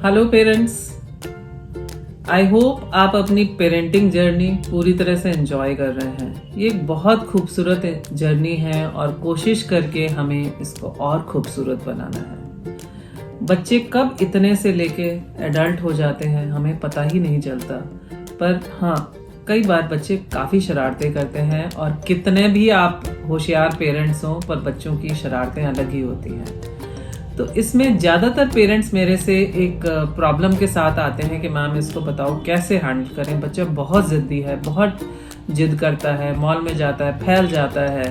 Hello parents, I hope आप अपनी parenting journey पूरी तरह से एंजॉय कर रहे हैं। ये एक बहुत खूबसूरत जर्नी है और कोशिश करके हमें इसको और खूबसूरत बनाना है। बच्चे कब इतने से लेके एडल्ट हो जाते हैं हमें पता ही नहीं चलता, पर हाँ, कई बार बच्चे काफ़ी शरारतें करते हैं और कितने भी आप होशियार पेरेंट्स हों पर बच्चों की शरारतें अलग ही होती हैं। तो इसमें ज़्यादातर पेरेंट्स मेरे से एक प्रॉब्लम के साथ आते हैं कि मैम इसको बताओ कैसे हैंडल करें। बच्चा बहुत ज़िद्दी है, बहुत जिद करता है, मॉल में जाता है, फैल जाता है,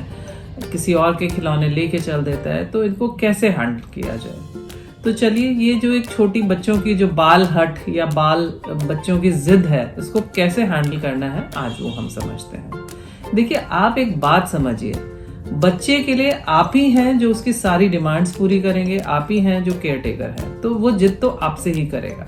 किसी और के खिलौने लेके चल देता है, तो इनको कैसे हैंडल किया जाए। तो चलिए, ये जो एक छोटी बच्चों की जो बाल हट या बच्चों की जिद है, इसको कैसे हैंडल करना है आज वो हम समझते हैं। देखिए, आप एक बात समझिए, बच्चे के लिए आप ही हैं जो उसकी सारी डिमांड्स पूरी करेंगे, आप ही हैं जो केयर टेकर हैं, तो वो जिद तो आपसे ही करेगा।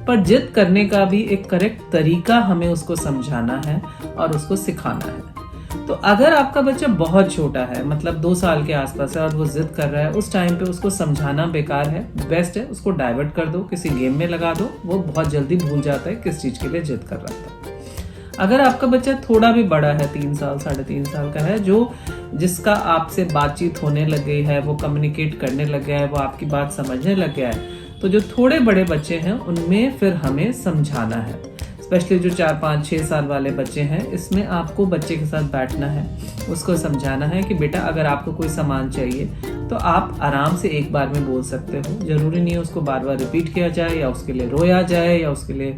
पर जिद करने का भी एक करेक्ट तरीका हमें उसको समझाना है और उसको सिखाना है। तो अगर आपका बच्चा बहुत छोटा है, मतलब 2 साल के आसपास है और वो जिद कर रहा है, उस टाइम पे उसको समझाना बेकार है। बेस्ट है उसको डाइवर्ट कर दो, किसी गेम में लगा दो, वो बहुत जल्दी भूल जाता है किस चीज के लिए जिद कर रहा था। अगर आपका बच्चा थोड़ा भी बड़ा है, 3 साल 3.5 साल का है, जिसका आपसे बातचीत होने लग गई है, वो कम्युनिकेट करने लग गया है, वो आपकी बात समझने लग गया है, तो जो थोड़े बड़े बच्चे हैं उनमें फिर हमें समझाना है। स्पेशली जो 4, 5, 6 साल वाले बच्चे हैं, इसमें आपको बच्चे के साथ बैठना है, उसको समझाना है कि बेटा अगर आपको कोई सामान चाहिए तो आप आराम से एक बार में बोल सकते हो। जरूरी नहीं है उसको बार बार रिपीट किया जाए या उसके लिए रोया जाए या उसके लिए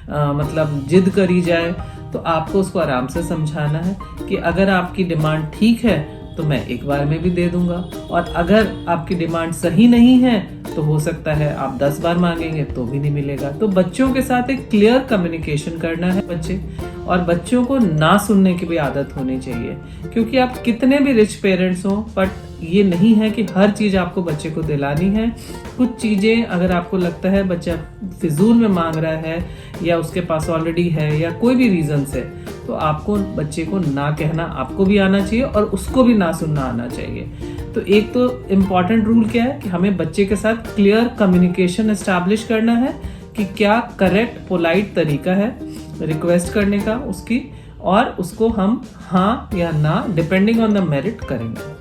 मतलब जिद करी जाए। तो आपको उसको आराम से समझाना है कि अगर आपकी डिमांड ठीक है तो मैं एक बार में भी दे दूंगा, और अगर आपकी डिमांड सही नहीं है तो हो सकता है आप 10 बार मांगेंगे तो भी नहीं मिलेगा। तो बच्चों के साथ एक क्लियर कम्युनिकेशन करना है बच्चे, और बच्चों को ना सुनने की भी आदत होनी चाहिए, क्योंकि आप कितने भी रिच पेरेंट्स हो, बट ये नहीं है कि हर चीज आपको बच्चे को दिलानी है। कुछ चीजें अगर आपको लगता है बच्चा फिजूल में मांग रहा है या उसके पास ऑलरेडी है या कोई भी रीजन से, तो आपको बच्चे को ना कहना आपको भी आना चाहिए और उसको भी ना सुनना आना चाहिए। तो एक तो इम्पॉर्टेंट रूल क्या है कि हमें बच्चे के साथ क्लियर कम्युनिकेशन एस्टैब्लिश करना है कि क्या करेक्ट पोलाइट तरीका है रिक्वेस्ट करने का उसकी, और उसको हम हाँ या ना डिपेंडिंग ऑन द मेरिट करेंगे।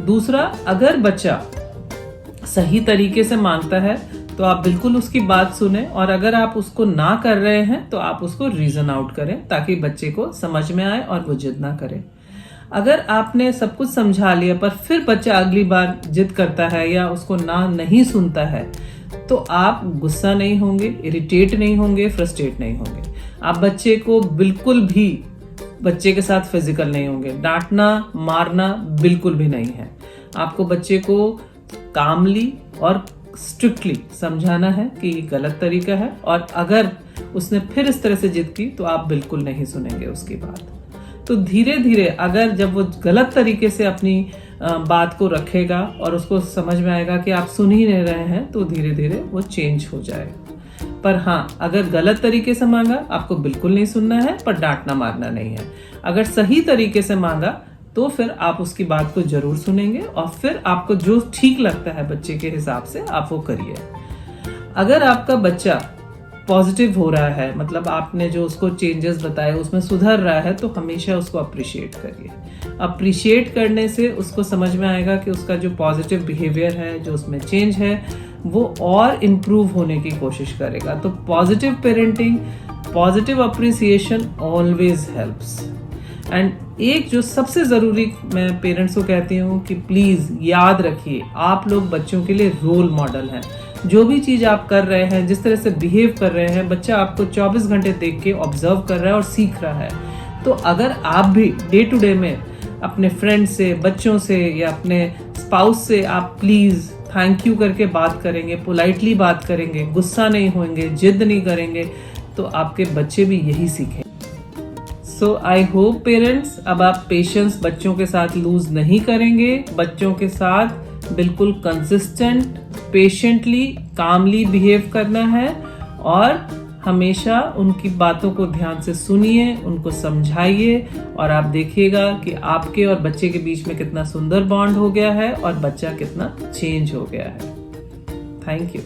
दूसरा, अगर बच्चा सही तरीके से मांगता है तो आप बिल्कुल उसकी बात सुने, और अगर आप उसको ना कर रहे हैं तो आप उसको रीजन आउट करें ताकि बच्चे को समझ में आए और वो जिद ना करे। अगर आपने सब कुछ समझा लिया पर फिर बच्चा अगली बार जिद करता है या उसको ना नहीं सुनता है, तो आप गुस्सा नहीं होंगे, इरिटेट नहीं होंगे, फ्रस्ट्रेट नहीं होंगे। आप बच्चे को बिल्कुल भी बच्चे के साथ फिजिकल नहीं होंगे, डांटना मारना बिल्कुल भी नहीं है। आपको बच्चे को कामली और स्ट्रिक्टली समझाना है कि ये गलत तरीका है, और अगर उसने फिर इस तरह से जिद की तो आप बिल्कुल नहीं सुनेंगे उसकी बात। तो धीरे धीरे अगर जब वो गलत तरीके से अपनी बात को रखेगा और उसको समझ में आएगा कि आप सुन ही नहीं रहे हैं, तो धीरे धीरे वो चेंज हो जाएगा। पर हाँ, अगर गलत तरीके से मांगा आपको बिल्कुल नहीं सुनना है, पर डांटना मारना नहीं है। अगर सही तरीके से मांगा तो फिर आप उसकी बात को जरूर सुनेंगे और फिर आपको जो ठीक लगता है बच्चे के हिसाब से आप वो करिए। अगर आपका बच्चा पॉजिटिव हो रहा है, मतलब आपने जो उसको चेंजेस बताए उसमें सुधर रहा है, तो हमेशा उसको अप्रिशिएट करिए। अप्रिशिएट करने से उसको समझ में आएगा कि उसका जो पॉजिटिव बिहेवियर है, जो उसमें चेंज है, वो और इम्प्रूव होने की कोशिश करेगा। तो positive parenting, positive appreciation always helps. And एक जो सबसे जरूरी मैं पेरेंट्स को कहती हूँ कि प्लीज याद रखिए, आप लोग बच्चों के लिए रोल मॉडल हैं। जो भी चीज आप कर रहे हैं, जिस तरह से बिहेव कर रहे हैं, बच्चा आपको 24 घंटे देख के ऑब्जर्व कर रहा है और सीख रहा है। तो अगर आप भी डे टू डे में अपने फ्रेंड से, बच्चों से या अपने स्पाउस से आप प्लीज थैंक यू करके बात करेंगे, पोलाइटली बात करेंगे, गुस्सा नहीं होंगे, जिद नहीं करेंगे, तो आपके बच्चे भी यही सीखें। सो आई होप पेरेंट्स, अब आप पेशेंस बच्चों के साथ लूज नहीं करेंगे। बच्चों के साथ बिल्कुल कंसिस्टेंट, पेशेंटली, कामली बिहेव करना है, और हमेशा उनकी बातों को ध्यान से सुनिए, उनको समझाइए, और आप देखिएगा कि आपके और बच्चे के बीच में कितना सुंदर बॉन्ड हो गया है और बच्चा कितना चेंज हो गया है। Thank you.